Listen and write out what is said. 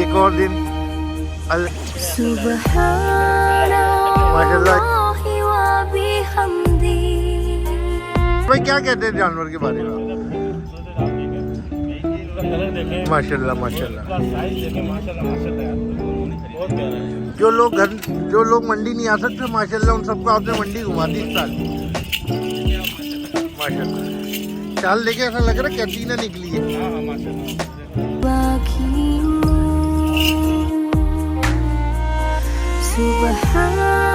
एक और दिन माशाल्लाह। भाई क्या कहते हैं जानवर के बारे में? माशाल्लाह माशाल्लाह। जो लोग मंडी नहीं आ सकते माशाल्लाह उन सबको आपने मंडी घुमा दी इस साल माशाल्लाह। चाल देखे ऐसा लग रहा है कैंटीना निकली है। Subhan